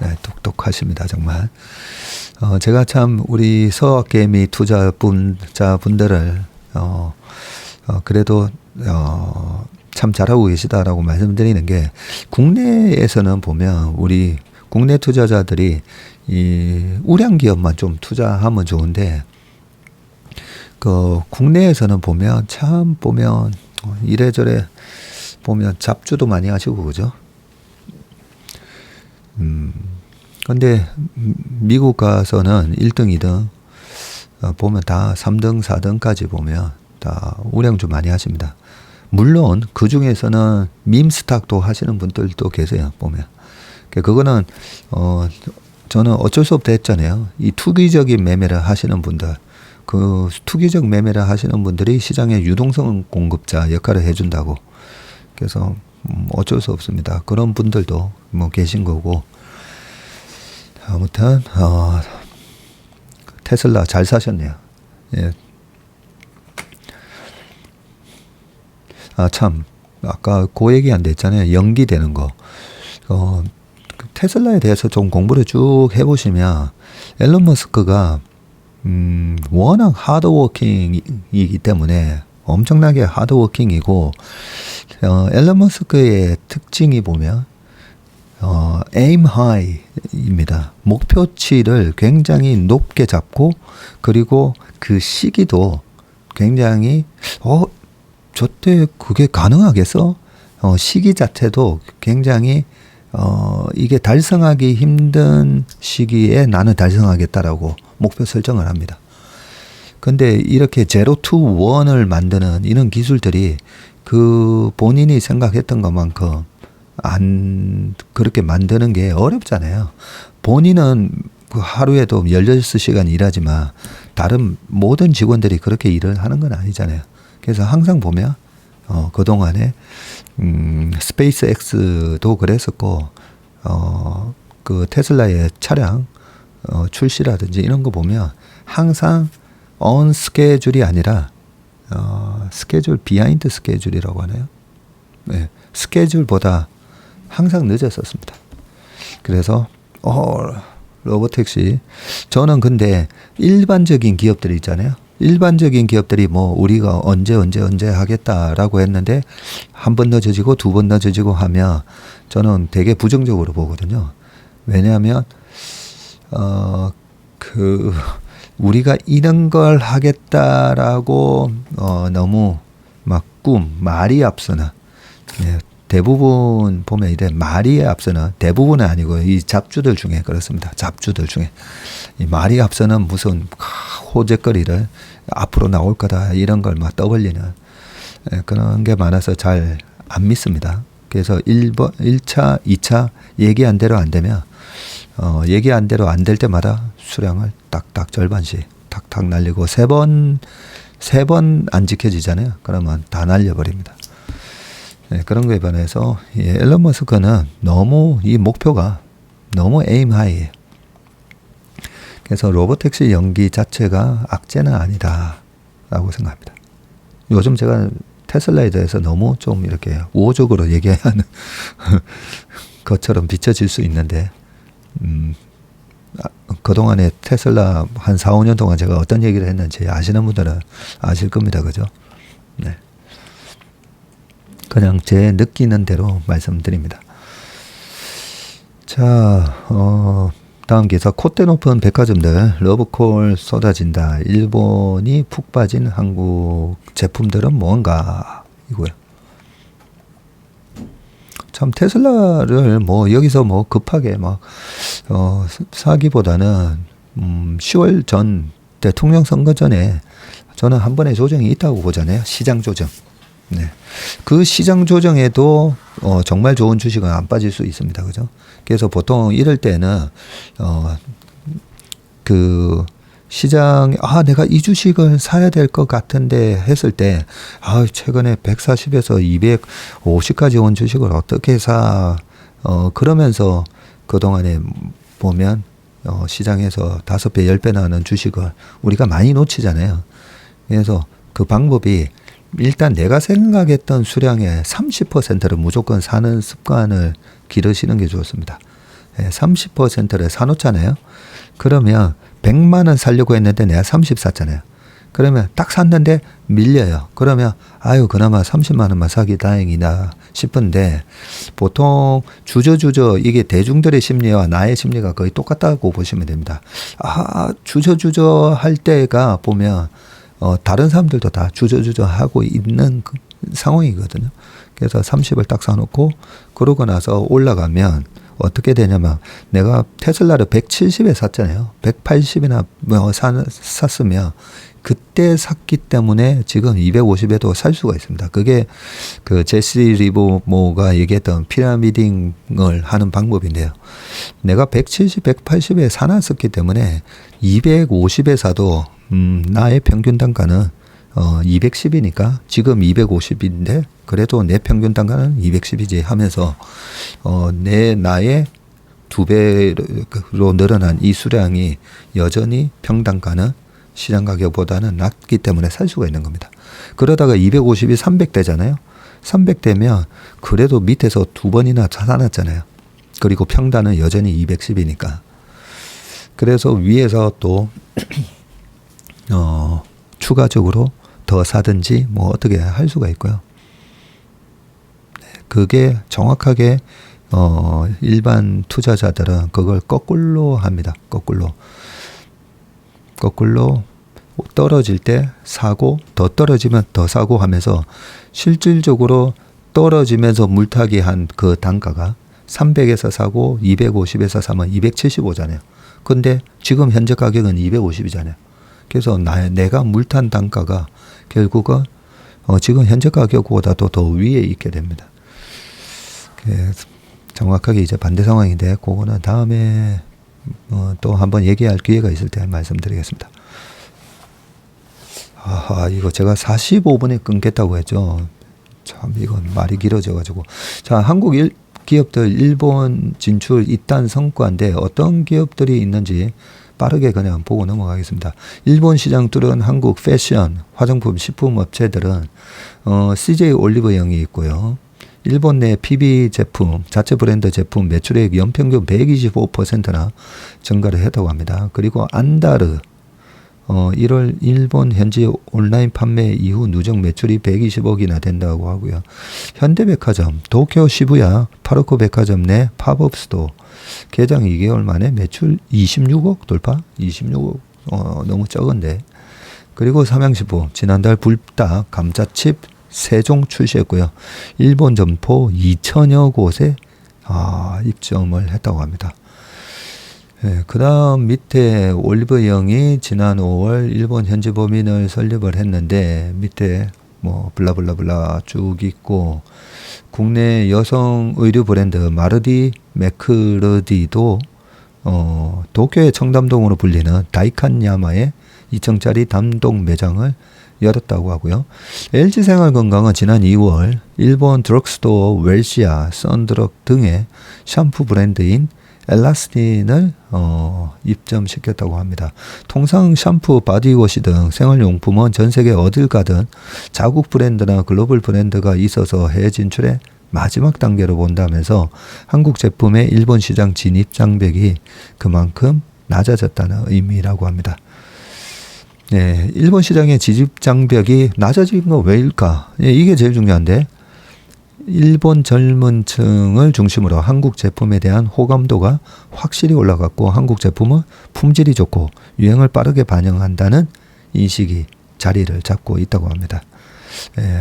S1: 네, 똑똑하십니다. 정말. 제가 참 우리 서학개미 투자자분들을 그래도 참 잘하고 계시다라고 말씀드리는 게, 국내에서는 보면 우리 국내 투자자들이 이 우량 기업만 좀 투자하면 좋은데, 그 국내에서는 보면 참 보면 이래저래 보면 잡주도 많이 하시고 그죠? 근데 미국 가서는 1등, 2등 보면 다 3등, 4등까지 보면 다 우량주 많이 하십니다. 물론 그 중에서는 밈스탁도 하시는 분들도 계세요. 보면 그거는 저는 어쩔 수 없다 했잖아요. 이 투기적인 매매를 하시는 분들, 그 투기적 매매를 하시는 분들이 시장의 유동성 공급자 역할을 해준다고. 그래서 어쩔 수 없습니다. 그런 분들도 뭐 계신 거고. 아무튼 테슬라 잘 사셨네요. 예. 참 아까 그 얘기 안 됐잖아요. 연기되는 거. 테슬라에 대해서 좀 공부를 쭉 해보시면 앨런 머스크가 워낙 하드워킹이기 때문에 엄청나게 하드워킹이고, 앨런 머스크의 특징이 보면 aim high입니다. 목표치를 굉장히 높게 잡고, 그리고 그 시기도 굉장히 저때 그게 가능하겠어? 시기 자체도 굉장히 이게 달성하기 힘든 시기에 나는 달성하겠다라고 목표 설정을 합니다. 근데 이렇게 제로 투 원을 만드는 이런 기술들이 그 본인이 생각했던 것만큼 그렇게 만드는 게 어렵잖아요. 본인은 그 하루에도 16시간 일하지만 다른 모든 직원들이 그렇게 일을 하는 건 아니잖아요. 그래서 항상 보면 그동안에 스페이스X도 그랬었고, 그 테슬라의 차량 출시라든지 이런 거 보면 항상 on 스케줄이 아니라 스케줄 비하인드 스케줄이라고 하나요? 네, 스케줄보다 항상 늦었었습니다. 그래서 로보택시, 저는 근데 일반적인 기업들이 있잖아요. 일반적인 기업들이 뭐 우리가 언제 하겠다라고 했는데 한 번 늦어지고 두 번 늦어지고 하면 저는 되게 부정적으로 보거든요. 왜냐하면 우리가 이런 걸 하겠다라고 너무 막 말이 앞서는, 네, 대부분 보면 이제 말이 앞서는, 대부분은 아니고 이 잡주들 중에 그렇습니다. 잡주들 중에 이 말이 앞서는 무슨 호재거리를 앞으로 나올 거다 이런 걸 막 떠벌리는 그런 게 많아서 잘 안 믿습니다. 그래서 1차, 2차 얘기 안 대로 안 되면 얘기 안 대로 안 될 때마다 수량을 딱딱 절반씩 탁탁 날리고 세 번 안 지켜지잖아요. 그러면 다 날려버립니다. 네, 그런 거에 반해서 앨런 머스크는 너무 이 목표가 너무 에임 하이예요. 그래서 로보택시 연기 자체가 악재는 아니다라고 생각합니다. 요즘 제가 테슬라에 대해서 너무 좀 이렇게 우호적으로 얘기하는 것처럼 비춰질 수 있는데 그동안에 테슬라 한 4, 5년 동안 제가 어떤 얘기를 했는지 아시는 분들은 아실 겁니다. 그죠? 네. 그냥 제 느끼는 대로 말씀드립니다. 자, 다음 기사. 콧대 높은 백화점들 러브콜 쏟아진다. 일본이 푹 빠진 한국 제품들은 뭔가 이거요. 참 테슬라를 뭐 여기서 뭐 급하게 막 사기보다는 10월 전 대통령 선거 전에 저는 한 번의 조정이 있다고 보잖아요. 시장 조정. 네. 그 시장 조정에도 정말 좋은 주식은 안 빠질 수 있습니다. 그죠? 그래서 보통 이럴 때는 그 시장 내가 이 주식을 사야 될 것 같은데 했을 때 최근에 140에서 250까지 온 주식을 어떻게 사 그러면서 그동안에 보면 시장에서 5배, 10배 나오는 주식을 우리가 많이 놓치잖아요. 그래서 그 방법이 일단 내가 생각했던 수량의 30%를 무조건 사는 습관을 기르시는 게 좋습니다. 30%를 사놓잖아요. 그러면 100만 원 살려고 했는데 내가 30 샀잖아요. 그러면 딱 샀는데 밀려요. 그러면 그나마 30만 원만 사기 다행이다 싶은데 보통 주저주저 이게 대중들의 심리와 나의 심리가 거의 똑같다고 보시면 됩니다. 주저주저 할 때가 보면 다른 사람들도 다 주저주저 하고 있는 그 상황이거든요. 그래서 30을 딱 사놓고 그러고 나서 올라가면 어떻게 되냐면 내가 테슬라를 170에 샀잖아요. 180이나 샀으면 그때 샀기 때문에 지금 250에도 살 수가 있습니다. 그게 그 제시 리버모가 얘기했던 피라미딩을 하는 방법인데요. 내가 170, 180에 사놨었기 때문에 250에 사도 나의 평균 단가는 210이니까 지금 250인데 그래도 내 평균 단가는 210이지 하면서 나의 2배로 늘어난 이 수량이 여전히 평단가는 시장 가격보다는 낮기 때문에 살 수가 있는 겁니다. 그러다가 250이 300대잖아요. 300대면 그래도 밑에서 2번이나 사놨잖아요. 그리고 평단은 여전히 210이니까. 그래서 위에서 또 추가적으로 더 사든지 뭐 어떻게 할 수가 있고요. 그게 정확하게 일반 투자자들은 그걸 거꾸로 합니다. 거꾸로 떨어질 때 사고 더 떨어지면 더 사고 하면서 실질적으로 떨어지면서 물타기 한 그 단가가 300에서 사고 250에서 사면 275잖아요. 근데 지금 현재 가격은 250이잖아요. 그래서 내가 물탄 단가가 결국은 지금 현재 가격보다도 더 위에 있게 됩니다. 정확하게 이제 반대 상황인데 그거는 다음에 또 한번 얘기할 기회가 있을 때 말씀드리겠습니다. 이거 제가 45분에 끊겠다고 했죠. 참 이건 말이 길어져가지고. 자, 한국 기업들 일본 진출 이딴 성과인데 어떤 기업들이 있는지 빠르게 그냥 보고 넘어가겠습니다. 일본 시장 뚫은 한국 패션, 화장품, 식품 업체들은 CJ 올리브영이 있고요. 일본 내 PB 제품, 자체 브랜드 제품 매출액 연평균 125%나 증가를 했다고 합니다. 그리고 안다르 1월 일본 현지 온라인 판매 이후 누적 매출이 120억이나 된다고 하고요. 현대백화점, 도쿄 시부야 파르코 백화점 내 팝업 스토어 개장 2개월 만에 매출 26억 돌파? 26억 너무 적은데. 그리고 삼양식품 지난달 불닭 감자칩 3종 출시했고요. 일본 점포 2천여 곳에 입점을 했다고 합니다. 그 다음 밑에 올리브영이 지난 5월 일본 현지 법인을 설립을 했는데 밑에 뭐 블라블라블라 쭉 있고 국내 여성 의류 브랜드 마르디 매크러디도 도쿄의 청담동으로 불리는 다이칸야마에 2층짜리 단독 매장을 열었다고 하고요. LG생활건강은 지난 2월 일본 드럭스토어 웰시아, 썬드럭 등의 샴푸 브랜드인 엘라스틴을 입점시켰다고 합니다. 통상 샴푸, 바디워시 등 생활용품은 전 세계 어딜 가든 자국 브랜드나 글로벌 브랜드가 있어서 해외 진출의 마지막 단계로 본다면서 한국 제품의 일본 시장 진입 장벽이 그만큼 낮아졌다는 의미라고 합니다. 네, 일본 시장의 지집 장벽이 낮아진 거 왜일까? 예, 이게 제일 중요한데 일본 젊은 층을 중심으로 한국 제품에 대한 호감도가 확실히 올라갔고 한국 제품은 품질이 좋고 유행을 빠르게 반영한다는 인식이 자리를 잡고 있다고 합니다.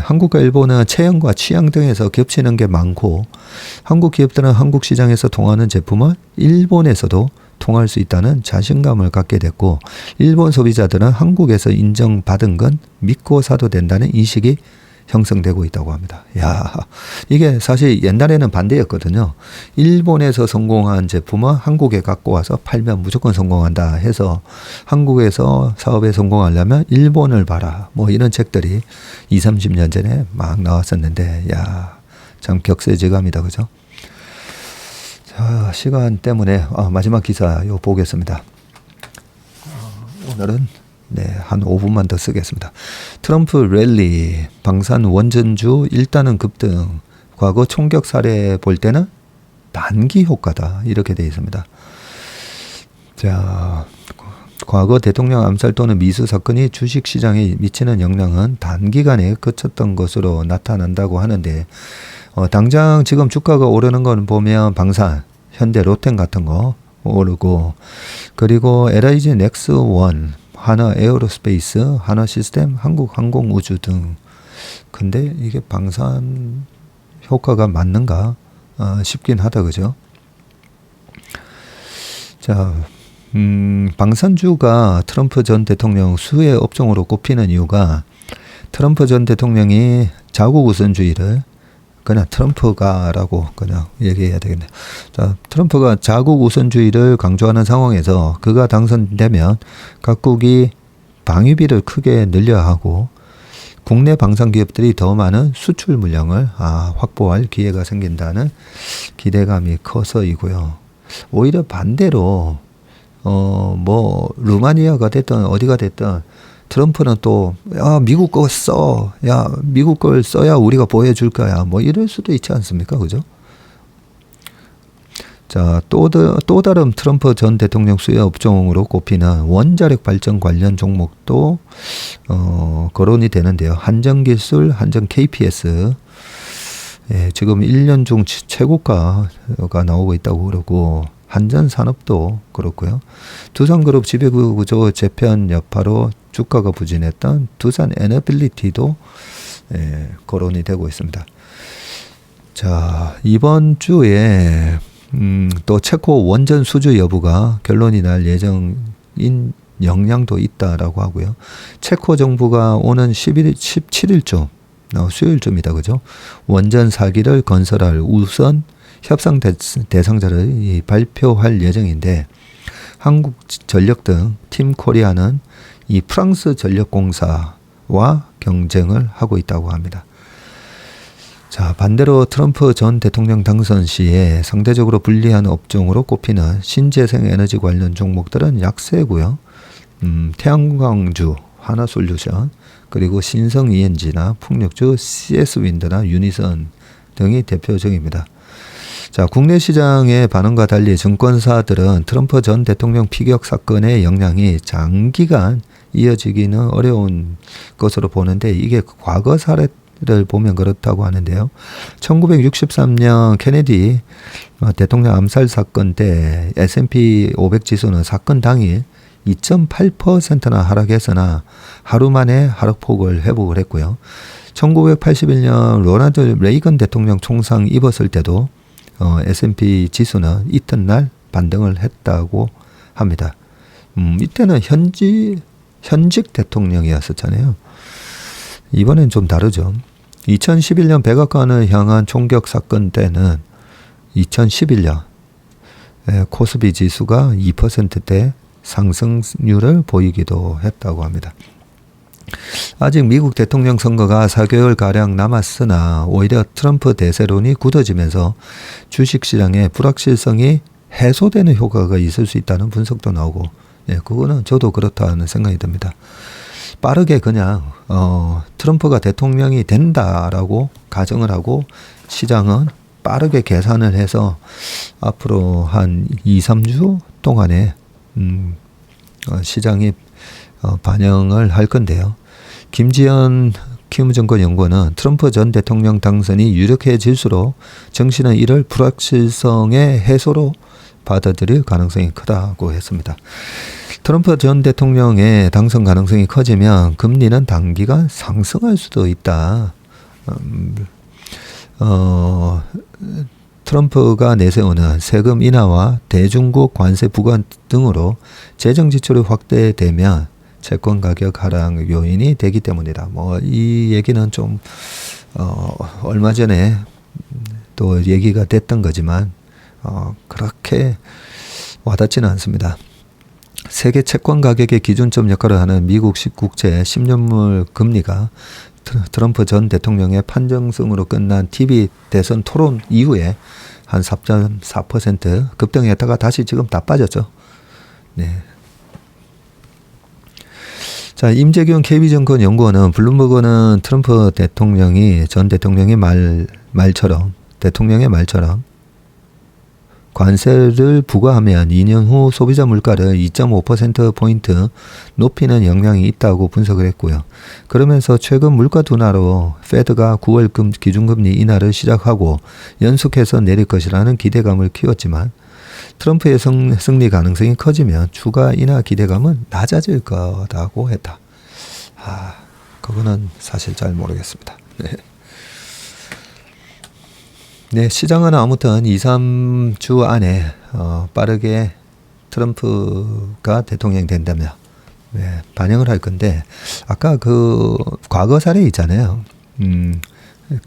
S1: 한국과 일본은 체형과 취향 등에서 겹치는 게 많고 한국 기업들은 한국 시장에서 통하는 제품을 일본에서도 통할 수 있다는 자신감을 갖게 됐고 일본 소비자들은 한국에서 인정받은 건 믿고 사도 된다는 인식이 형성되고 있다고 합니다. 야, 이게 사실 옛날에는 반대였거든요. 일본에서 성공한 제품은 한국에 갖고 와서 팔면 무조건 성공한다 해서 한국에서 사업에 성공하려면 일본을 봐라. 뭐 이런 책들이 20, 30년 전에 막 나왔었는데 야, 참 격세지감이다. 그죠? 자, 시간 때문에 마지막 기사 요 보겠습니다. 오늘은 한 5분만 더 쓰겠습니다. 트럼프 랠리, 방산 원전주 일단은 급등, 과거 총격 사례 볼 때는 단기 효과다. 이렇게 되어 있습니다. 자, 과거 대통령 암살 또는 미수 사건이 주식시장에 미치는 영향은 단기간에 그쳤던 것으로 나타난다고 하는데 당장 지금 주가가 오르는 건 보면 방산, 현대, 롯데 같은 거 오르고 그리고 LIG 넥스원, 하나 에어로스페이스, 하나 시스템, 한국 항공우주 등. 근데 이게 방산 효과가 맞는가 싶긴 하다. 그죠? 자, 방산주가 트럼프 전 대통령 수혜 업종으로 꼽히는 이유가 트럼프 전 대통령이 자국 우선주의를 그냥 트럼프가라고 그냥 얘기해야 되겠네. 자, 트럼프가 자국 우선주의를 강조하는 상황에서 그가 당선되면 각국이 방위비를 크게 늘려야 하고 국내 방산 기업들이 더 많은 수출 물량을 확보할 기회가 생긴다는 기대감이 커서이고요. 오히려 반대로 뭐 루마니아가 됐든 어디가 됐든 트럼프는 또 미국 거 써. 야, 미국 걸 써야 우리가 보여줄 거야. 뭐 이럴 수도 있지 않습니까? 그죠? 자, 또 다른 트럼프 전 대통령 수혜 업종으로 꼽히는 원자력 발전 관련 종목도 거론이 되는데요. 한전기술, 한전 KPS 지금 1년 중 최고가가 나오고 있다고 그러고 한전산업도 그렇고요. 두산그룹 지배구조 재편 여파로 주가가 부진했던 두산 에너빌리티도 거론이 되고 있습니다. 자, 이번 주에 또 체코 원전 수주 여부가 결론이 날 예정인 영향도 있다라고 하고요. 체코 정부가 오는 17일쯤 수요일쯤이다. 그죠? 원전 4기를 건설할 우선 협상 대상자를 발표할 예정인데 한국전력 등 팀코리아는 이 프랑스 전력공사와 경쟁을 하고 있다고 합니다. 자, 반대로 트럼프 전 대통령 당선 시에 상대적으로 불리한 업종으로 꼽히는 신재생 에너지 관련 종목들은 약세고요. 태양광주, 하나솔루션, 그리고 신성 ENG나 풍력주 CS윈드나 유니선 등이 대표적입니다. 자, 국내 시장의 반응과 달리 증권사들은 트럼프 전 대통령 피격 사건의 영향이 장기간 이어지기는 어려운 것으로 보는데 이게 과거 사례를 보면 그렇다고 하는데요. 1963년 케네디 대통령 암살 사건 때 S&P 500 지수는 사건 당일 2.8%나 하락했으나 하루 만에 하락폭을 회복을 했고요. 1981년 로널드 레이건 대통령 총상 입었을 때도 S&P 지수는 이튿날 반등을 했다고 합니다. 이때는 현직 대통령이었었잖아요. 이번엔 좀 다르죠. 2011년 백악관을 향한 총격 사건 때는 2011년 코스피 지수가 2%대 상승률을 보이기도 했다고 합니다. 아직 미국 대통령 선거가 4개월가량 남았으나 오히려 트럼프 대세론이 굳어지면서 주식시장의 불확실성이 해소되는 효과가 있을 수 있다는 분석도 나오고 그거는 저도 그렇다는 생각이 듭니다. 빠르게 그냥 트럼프가 대통령이 된다라고 가정을 하고 시장은 빠르게 계산을 해서 앞으로 한 2, 3주 동안에 시장이 반영을 할 건데요. 김지연 키움증권연구원은 트럼프 전 대통령 당선이 유력해질수록 정시는 이를 불확실성의 해소로 받아들일 가능성이 크다고 했습니다. 트럼프 전 대통령의 당선 가능성이 커지면 금리는 단기간 상승할 수도 있다. 트럼프가 내세우는 세금 인하와 대중국 관세 부과 등으로 재정 지출이 확대되면 채권 가격 하락 요인이 되기 때문이다. 이 얘기는 좀 얼마 전에 또 얘기가 됐던 거지만 그렇게 와닿지는 않습니다. 세계 채권 가격의 기준점 역할을 하는 미국식 국채 10년물 금리가 트럼프 전 대통령의 판정승으로 끝난 TV 대선 토론 이후에 한 4.4% 급등했다가 다시 지금 다 빠졌죠. 네. 자, 임재균 KB증권 연구원은 블룸버그는 트럼프 대통령이 전 대통령의 말처럼 관세를 부과하면 2년 후 소비자 물가를 2.5%포인트 높이는 영향이 있다고 분석을 했고요. 그러면서 최근 물가 둔화로 페드가 9월 기준금리 인하를 시작하고 연속해서 내릴 것이라는 기대감을 키웠지만 트럼프의 승리 가능성이 커지면 추가 인하 기대감은 낮아질 거라고 했다. 그거는 사실 잘 모르겠습니다. 네. 네, 시장은 아무튼 2, 3주 안에 빠르게 트럼프가 대통령이 된다면 반영을 할 건데, 아까 그 과거 사례 있잖아요.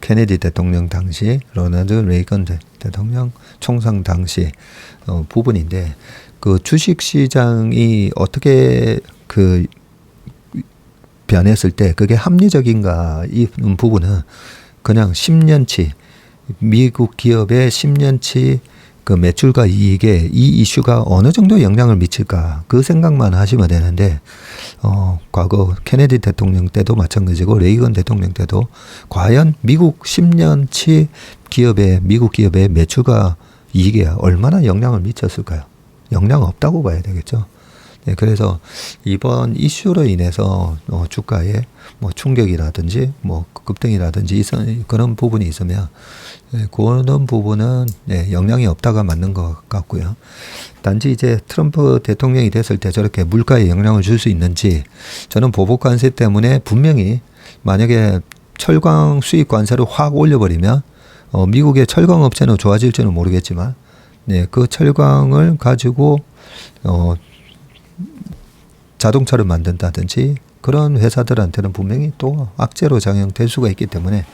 S1: 케네디 대통령 당시, 로널드 레이건 대통령 총상 당시 부분인데, 그 주식 시장이 어떻게 그 변했을 때 그게 합리적인가, 이 부분은 그냥 10년치 미국 기업의 10년치 그 매출과 이익에 이 이슈가 어느 정도 영향을 미칠까, 그 생각만 하시면 되는데, 과거 케네디 대통령 때도 마찬가지고 레이건 대통령 때도 과연 미국 10년치 미국 기업의 매출과 이익에 얼마나 영향을 미쳤을까요? 영향 없다고 봐야 되겠죠. 네, 그래서 이번 이슈로 인해서 주가에 충격이라든지 급등이라든지 그런 부분이 있으면 그런 부분은 영향이 없다가 맞는 것 같고요. 단지 이제 트럼프 대통령이 됐을 때 저렇게 물가에 영향을 줄 수 있는지, 저는 보복 관세 때문에 분명히 만약에 철강 수입 관세를 확 올려버리면 미국의 철강 업체는 좋아질지는 모르겠지만 그 철강을 가지고 자동차를 만든다든지 그런 회사들한테는 분명히 또 악재로 작용될 수가 있기 때문에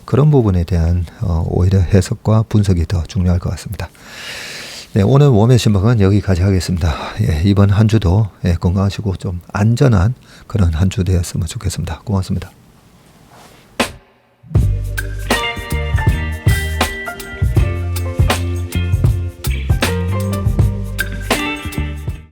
S1: 그런 부분에 대한 오히려 해석과 분석이 더 중요할 것 같습니다. 네, 오늘 웜의 신방은 여기까지 하겠습니다. 이번 한 주도 건강하시고 좀 안전한 그런 한 주 되었으면 좋겠습니다. 고맙습니다.